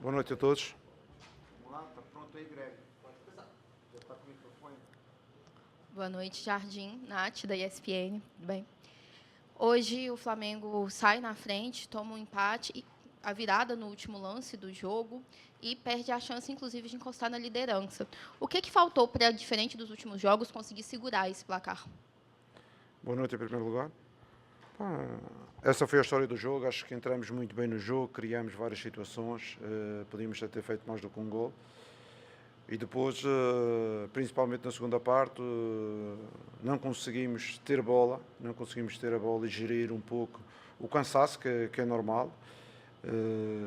Boa noite a todos. Vamos lá, está pronto aí, Greg? Pode começar. Já está com o microfone. Boa noite, Jardim, Nath, da ESPN. Tudo bem? Hoje o Flamengo sai na frente, toma um empate, a virada no último lance do jogo e perde a chance, inclusive, de encostar na liderança. O que faltou para, diferente dos últimos jogos, conseguir segurar esse placar? Boa noite em primeiro lugar. Essa foi a história do jogo. Acho que entramos muito bem no jogo, criamos várias situações, podíamos ter feito mais do que um gol. E depois, principalmente na segunda parte, não conseguimos ter bola, e gerir um pouco o cansaço, que é normal,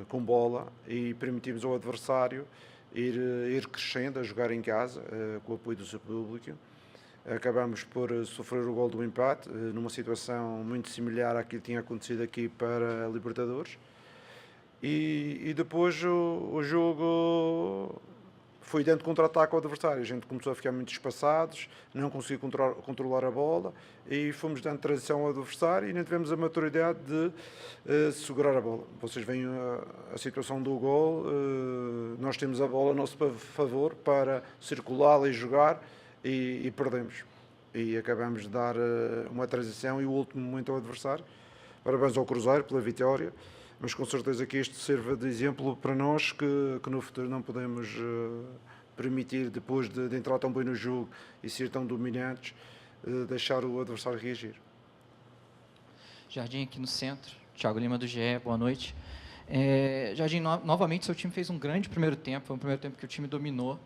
com bola, e permitimos ao adversário ir crescendo, a jogar em casa, com o apoio do seu público. Acabamos por sofrer o gol do empate, numa situação muito similar àquilo que tinha acontecido aqui para a Libertadores. E depois o jogo foi dentro de contra-ataque ao adversário. A gente começou a ficar muito espaçados, não conseguiu controlar a bola e fomos dando transição ao adversário e não tivemos a maturidade de segurar a bola. Vocês veem a situação do gol, nós temos a bola a nosso favor para circulá-la e jogar e perdemos. E acabamos de dar uma transição e o último momento ao adversário. Parabéns ao Cruzeiro pela vitória. Mas com certeza que isto sirva de exemplo para nós que no futuro não podemos permitir, depois de entrar tão bem no jogo e ser tão dominantes, deixar o adversário reagir. Jardim aqui no centro, Thiago Lima do GE, boa noite. Jardim, novamente seu time fez um grande primeiro tempo, foi um primeiro tempo que o time dominou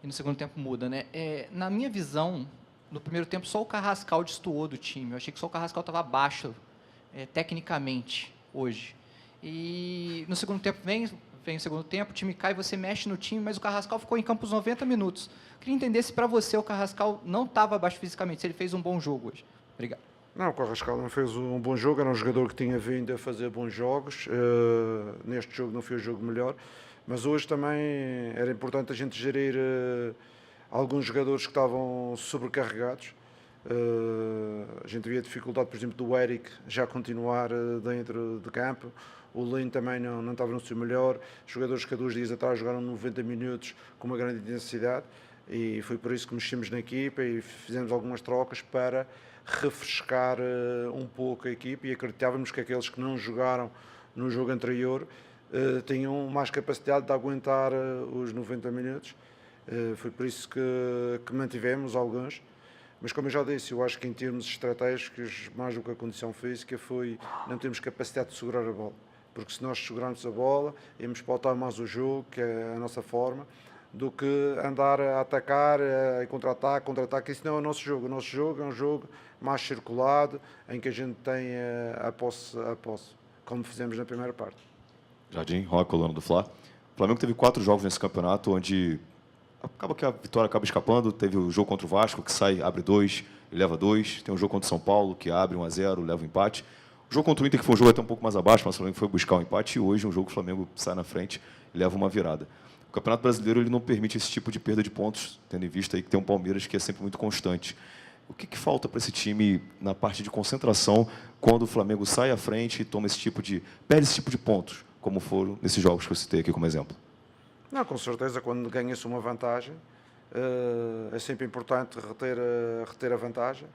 e no segundo tempo muda, né? Na minha visão, no primeiro tempo só o Carrascal destoou do time, eu achei que só o Carrascal estava abaixo, tecnicamente, hoje. E no segundo tempo vem o segundo tempo, o time cai, você mexe no time, mas o Carrascal ficou em campo os 90 minutos. Queria entender se para você o Carrascal não estava abaixo fisicamente, se ele fez um bom jogo hoje. Obrigado. Não, o Carrascal não fez um bom jogo, era um jogador que tinha vindo a fazer bons jogos. Neste jogo não foi o jogo melhor, mas hoje também era importante a gente gerir alguns jogadores que estavam sobrecarregados. A gente via a dificuldade, por exemplo, do Eric já continuar dentro de campo. O Lino também não estava no seu melhor. Jogadores que há 2 dias atrás jogaram 90 minutos com uma grande intensidade e foi por isso que mexemos na equipa e fizemos algumas trocas para refrescar um pouco a equipa e acreditávamos que aqueles que não jogaram no jogo anterior tinham mais capacidade de aguentar os 90 minutos. Foi por isso que mantivemos alguns. Mas, como eu já disse, eu acho que em termos estratégicos, mais do que a condição física, foi não temos capacidade de segurar a bola. Porque se nós segurarmos a bola, íamos pautar mais o jogo, que é a nossa forma, do que andar a atacar, a contra-ataque. Isso não é o nosso jogo. O nosso jogo é um jogo mais circulado, em que a gente tem a posse, como fizemos na primeira parte. Jardim, Roque, coluna do Fla. O Flamengo teve 4 jogos nesse campeonato, onde acaba que a vitória acaba escapando. Teve o jogo contra o Vasco, que sai, abre 2 e leva 2. Tem o jogo contra o São Paulo, que abre 1-0, leva o empate. O jogo contra o Inter, que foi um jogo até um pouco mais abaixo, mas o Flamengo foi buscar o empate. E hoje, um jogo que o Flamengo sai na frente e leva uma virada. O Campeonato Brasileiro ele não permite esse tipo de perda de pontos, tendo em vista aí que tem um Palmeiras que é sempre muito constante. O que falta para esse time na parte de concentração quando o Flamengo sai à frente e toma perde esse tipo de pontos, como foram nesses jogos que eu citei aqui como exemplo? Não, com certeza, quando ganha-se uma vantagem, é sempre importante reter a vantagem.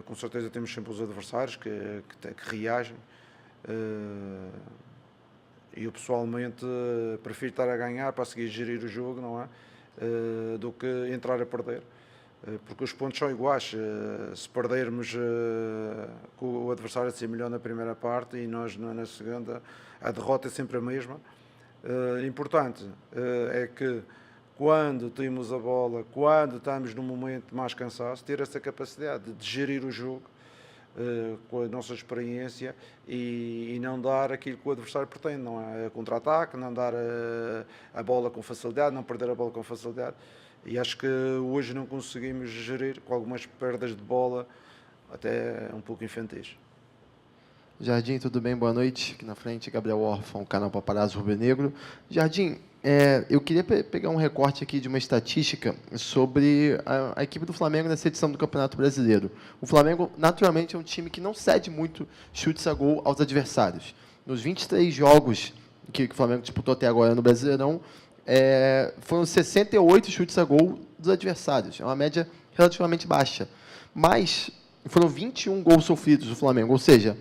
Com certeza temos sempre os adversários que reagem. E eu pessoalmente prefiro estar a ganhar para seguir gerir o jogo, não é? Do que entrar a perder. Porque os pontos são iguais. Se perdermos com o adversário a ser melhor na primeira parte e nós na segunda, a derrota é sempre a mesma. Importante é que quando temos a bola, quando estamos num momento de mais cansaço, ter essa capacidade de gerir o jogo com a nossa experiência e não dar aquilo que o adversário pretende, não é? Contra-ataque, não dar a bola com facilidade, não perder a bola com facilidade. E acho que hoje não conseguimos gerir, com algumas perdas de bola até um pouco infantis. Jardim, tudo bem? Boa noite. Aqui na frente, Gabriel Orfão, canal Paparazzo Rubro-Negro. Jardim, eu queria pegar um recorte aqui de uma estatística sobre a equipe do Flamengo nessa edição do Campeonato Brasileiro. O Flamengo, naturalmente, é um time que não cede muito chutes a gol aos adversários. Nos 23 jogos que o Flamengo disputou até agora no Brasileirão, foram 68 chutes a gol dos adversários. É uma média relativamente baixa. Mas foram 21 gols sofridos do Flamengo, ou seja,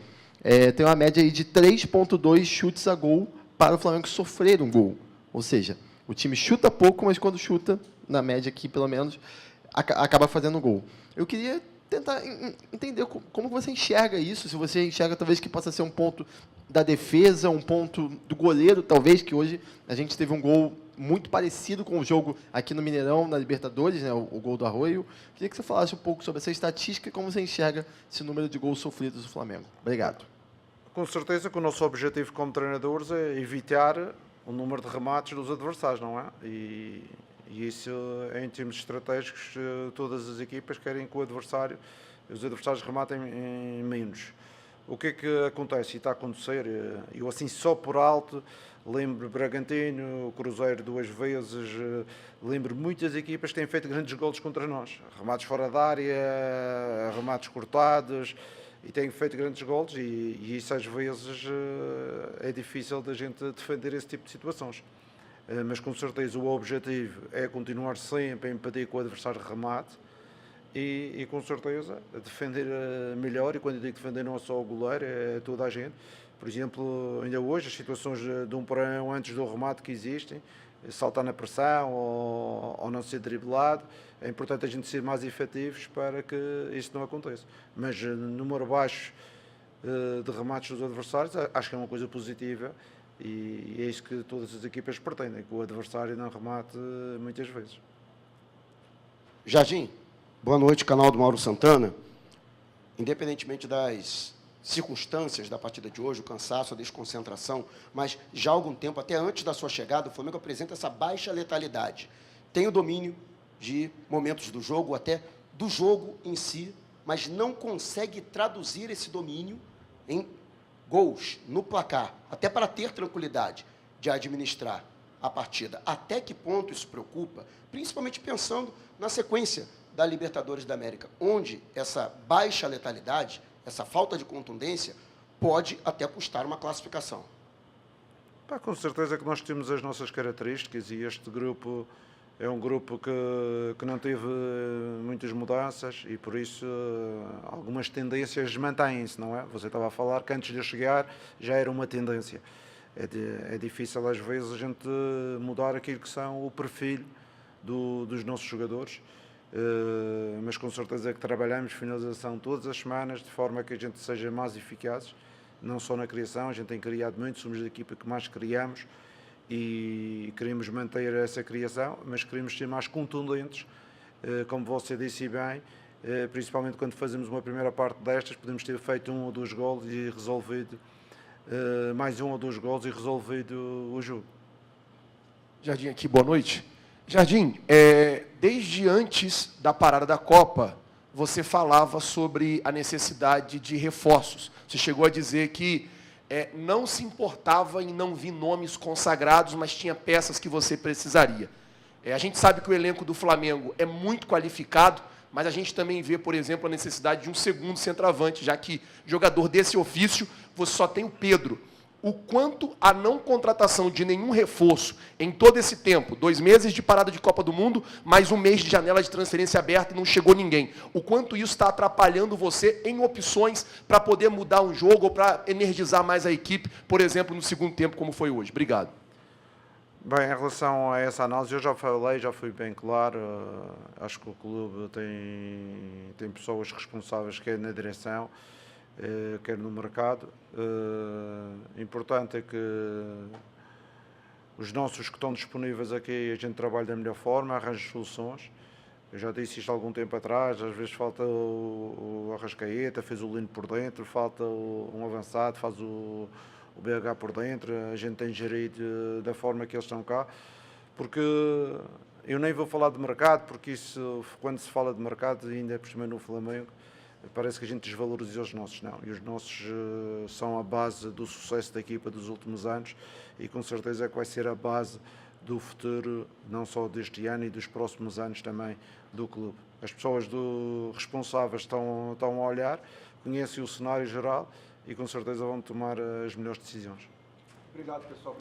tem uma média aí de 3,2 chutes a gol para o Flamengo sofrer um gol. Ou seja, o time chuta pouco, mas quando chuta, na média aqui pelo menos, acaba fazendo gol. Eu queria tentar entender como você enxerga isso, se você enxerga talvez que possa ser um ponto da defesa, um ponto do goleiro, talvez, que hoje a gente teve um gol muito parecido com o jogo aqui no Mineirão, na Libertadores, né, o gol do Arroio. Queria que você falasse um pouco sobre essa estatística e como você enxerga esse número de gols sofridos do Flamengo. Obrigado. Com certeza que o nosso objetivo como treinadores é evitar o número de remates dos adversários, não é? E isso, em termos estratégicos, todas as equipas querem que os adversários rematem em menos. O que é que acontece e está a acontecer? Eu, assim, só por alto, lembro Bragantino, Cruzeiro 2 vezes, lembro muitas equipas que têm feito grandes golos contra nós. Remates fora da área, remates cortados, e têm feito grandes golos, e isso às vezes é difícil da gente defender esse tipo de situações. Mas com certeza o objetivo é continuar sempre a impedir que o adversário remate e com certeza defender melhor, e quando eu digo defender não é só o goleiro, é toda a gente. Por exemplo, ainda hoje as situações de 1 para 1 antes do remate que existem, saltar na pressão ou não ser driblado, é importante a gente ser mais efetivos para que isso não aconteça. Mas número baixo de remates dos adversários, acho que é uma coisa positiva. E é isso que todas as equipas pretendem, que o adversário não remate muitas vezes. Jardim, boa noite, canal do Mauro Santana. Independentemente das circunstâncias da partida de hoje, o cansaço, a desconcentração, mas já há algum tempo, até antes da sua chegada, o Flamengo apresenta essa baixa letalidade. Tem o domínio de momentos do jogo, até do jogo em si, mas não consegue traduzir esse domínio em gols no placar, até para ter tranquilidade de administrar a partida. Até que ponto isso preocupa? Principalmente pensando na sequência da Libertadores da América, onde essa baixa letalidade, essa falta de contundência, pode até custar uma classificação. Com certeza que nós temos as nossas características, e este grupo é um grupo que não teve muitas mudanças, e por isso algumas tendências mantêm-se, não é? Você estava a falar que antes de eu chegar já era uma tendência. É difícil às vezes a gente mudar aquilo que são o perfil dos nossos jogadores, mas com certeza que trabalhamos finalização todas as semanas de forma que a gente seja mais eficazes, não só na criação, a gente tem criado muito, somos a equipa que mais criamos, e queremos manter essa criação, mas queremos ser mais contundentes, como você disse bem, principalmente quando fazemos uma primeira parte destas, podemos ter feito 1 ou 2 golos e resolvido, mais 1 ou 2 golos e resolvido o jogo. Jardim aqui, boa noite. Jardim, desde antes da parada da Copa, você falava sobre a necessidade de reforços. Você chegou a dizer que não se importava em não vir nomes consagrados, mas tinha peças que você precisaria. A gente sabe que o elenco do Flamengo é muito qualificado, mas a gente também vê, por exemplo, a necessidade de um segundo centroavante, já que jogador desse ofício, você só tem o Pedro. O quanto a não contratação de nenhum reforço em todo esse tempo, 2 meses de parada de Copa do Mundo, mais 1 mês de janela de transferência aberta e não chegou ninguém. O quanto isso está atrapalhando você em opções para poder mudar um jogo ou para energizar mais a equipe, por exemplo, no segundo tempo, como foi hoje. Obrigado. Bem, em relação a essa análise, eu já falei, já fui bem claro, acho que o clube tem pessoas responsáveis, quer na direção, quer no mercado. Importante é que os nossos que estão disponíveis aqui, a gente trabalha da melhor forma, arranja soluções. Eu já disse isto há algum tempo atrás, às vezes falta o Arrascaeta, fez o Lino por dentro, falta um avançado, faz o BH por dentro, a gente tem gerido da forma que eles estão cá, porque eu nem vou falar de mercado, porque isso, quando se fala de mercado, ainda por cima no Flamengo, parece que a gente desvaloriza os nossos, não. E os nossos são a base do sucesso da equipa dos últimos anos, e com certeza que vai ser a base do futuro, não só deste ano e dos próximos anos também do clube. As pessoas responsáveis estão a olhar, conhecem o cenário geral e com certeza vão tomar as melhores decisões. Obrigado, pessoal.